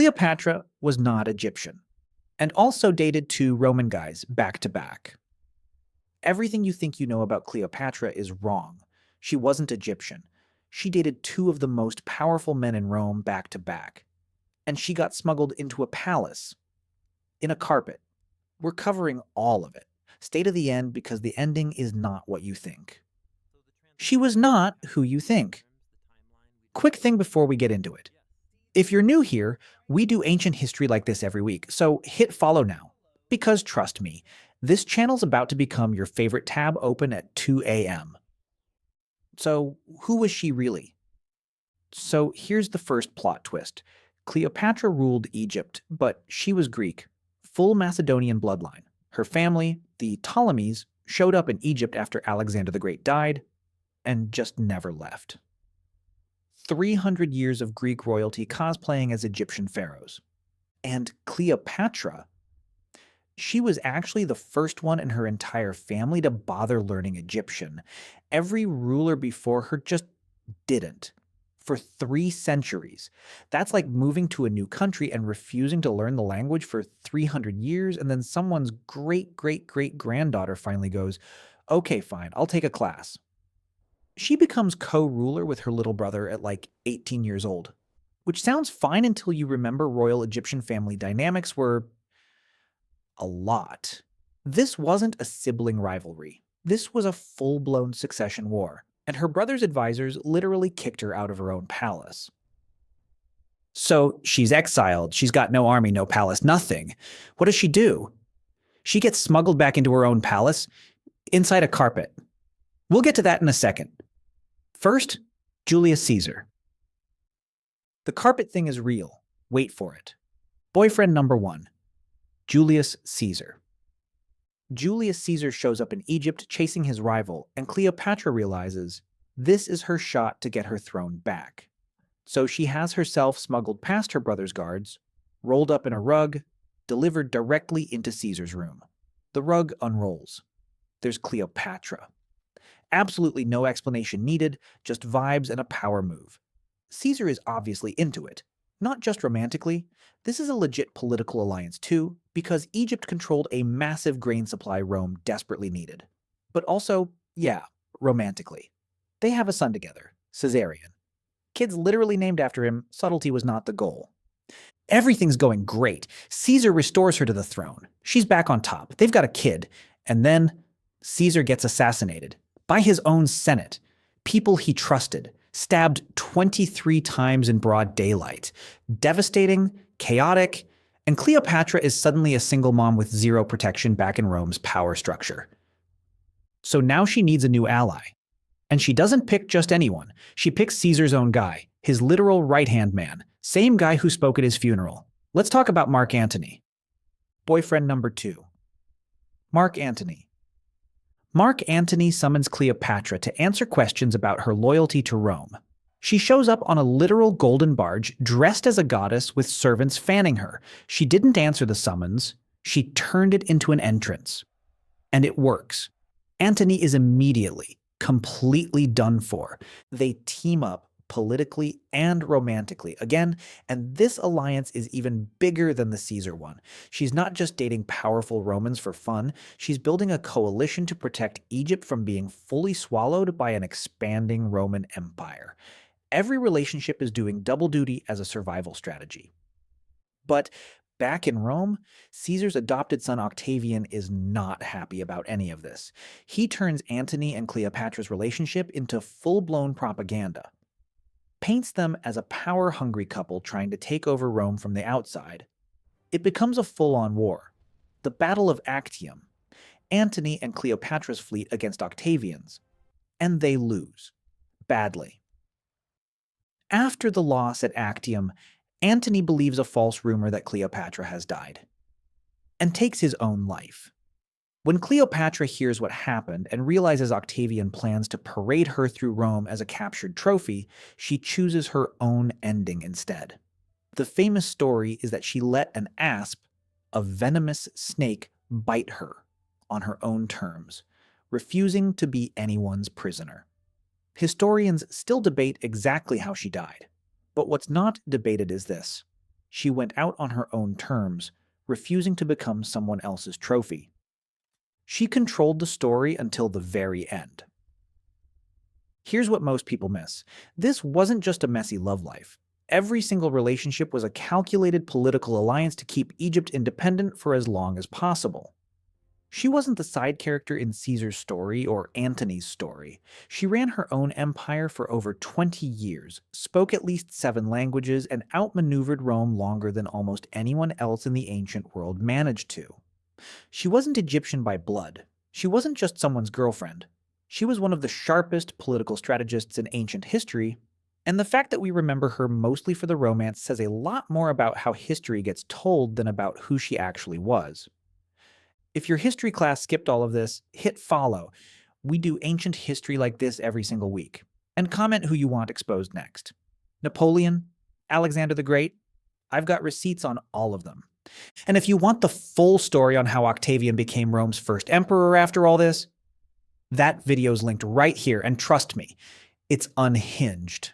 Cleopatra was not Egyptian, and also dated two Roman guys back to back. Everything you think you know about Cleopatra is wrong. She wasn't Egyptian. She dated two of the most powerful men in Rome back to back. And she got smuggled into a palace in a carpet. We're covering all of it. Stay to the end because the ending is not what you think. She was not who you think. Quick thing before we get into it. If you're new here, we do ancient history like this every week, so hit follow now. Because trust me, this channel's about to become your favorite tab open at 2 a.m. So, who was she really? So, here's the first plot twist. Cleopatra ruled Egypt, but she was Greek, full Macedonian bloodline. Her family, the Ptolemies, showed up in Egypt after Alexander the Great died and just never left. 300 years of Greek royalty cosplaying as Egyptian pharaohs. And Cleopatra, she was actually the first one in her entire family to bother learning Egyptian. Every ruler before her just didn't. For 3 centuries. That's like moving to a new country and refusing to learn the language for 300 years, and then someone's great-great-great-granddaughter finally goes, okay, fine, I'll take a class. She becomes co-ruler with her little brother at like 18 years old, which sounds fine until you remember royal Egyptian family dynamics were a lot. This wasn't a sibling rivalry. This was a full-blown succession war, and her brother's advisors literally kicked her out of her own palace. So she's exiled, she's got no army, no palace, nothing. What does she do? She gets smuggled back into her own palace inside a carpet. We'll get to that in a second. First, Julius Caesar. The carpet thing is real. Wait for it. Boyfriend number 1, Julius Caesar. Julius Caesar shows up in Egypt chasing his rival, and Cleopatra realizes this is her shot to get her throne back. So she has herself smuggled past her brother's guards, rolled up in a rug, delivered directly into Caesar's room. The rug unrolls. There's Cleopatra. Absolutely no explanation needed, just vibes and a power move. Caesar is obviously into it. Not just romantically, this is a legit political alliance too, because Egypt controlled a massive grain supply Rome desperately needed. But also, yeah, romantically. They have a son together, Caesarion. Kid's literally named after him, subtlety was not the goal. Everything's going great. Caesar restores her to the throne. She's back on top. They've got a kid. And then Caesar gets assassinated. By his own Senate, people he trusted, stabbed 23 times in broad daylight. Devastating, chaotic, and Cleopatra is suddenly a single mom with zero protection back in Rome's power structure. So now she needs a new ally. And she doesn't pick just anyone. She picks Caesar's own guy, his literal right-hand man, same guy who spoke at his funeral. Let's talk about Mark Antony. Boyfriend number 2, Mark Antony. Mark Antony summons Cleopatra to answer questions about her loyalty to Rome. She shows up on a literal golden barge, dressed as a goddess with servants fanning her. She didn't answer the summons. She turned it into an entrance. And it works. Antony is immediately, completely done for. They team up politically and romantically again, and this alliance is even bigger than the Caesar one. She's not just dating powerful Romans for fun, she's building a coalition to protect Egypt from being fully swallowed by an expanding Roman Empire. Every relationship is doing double duty as a survival strategy. But back in Rome, Caesar's adopted son Octavian is not happy about any of this. He turns Antony and Cleopatra's relationship into full-blown propaganda. Paints them as a power-hungry couple trying to take over Rome from the outside. It becomes a full-on war. The Battle of Actium. Antony and Cleopatra's fleet against Octavian's. And they lose. Badly. After the loss at Actium, Antony believes a false rumor that Cleopatra has died. And takes his own life. When Cleopatra hears what happened and realizes Octavian plans to parade her through Rome as a captured trophy, she chooses her own ending instead. The famous story is that she let an asp, a venomous snake, bite her on her own terms, refusing to be anyone's prisoner. Historians still debate exactly how she died, but what's not debated is this. She went out on her own terms, refusing to become someone else's trophy. She controlled the story until the very end. Here's what most people miss. This wasn't just a messy love life. Every single relationship was a calculated political alliance to keep Egypt independent for as long as possible. She wasn't the side character in Caesar's story or Antony's story. She ran her own empire for over 20 years, spoke at least 7 languages, and outmaneuvered Rome longer than almost anyone else in the ancient world managed to. She wasn't Egyptian by blood. She wasn't just someone's girlfriend. She was one of the sharpest political strategists in ancient history, and the fact that we remember her mostly for the romance says a lot more about how history gets told than about who she actually was. If your history class skipped all of this, hit follow. We do ancient history like this every single week. And comment who you want exposed next. Napoleon? Alexander the Great? I've got receipts on all of them. And if you want the full story on how Octavian became Rome's first emperor after all this, that video's linked right here, and trust me, it's unhinged.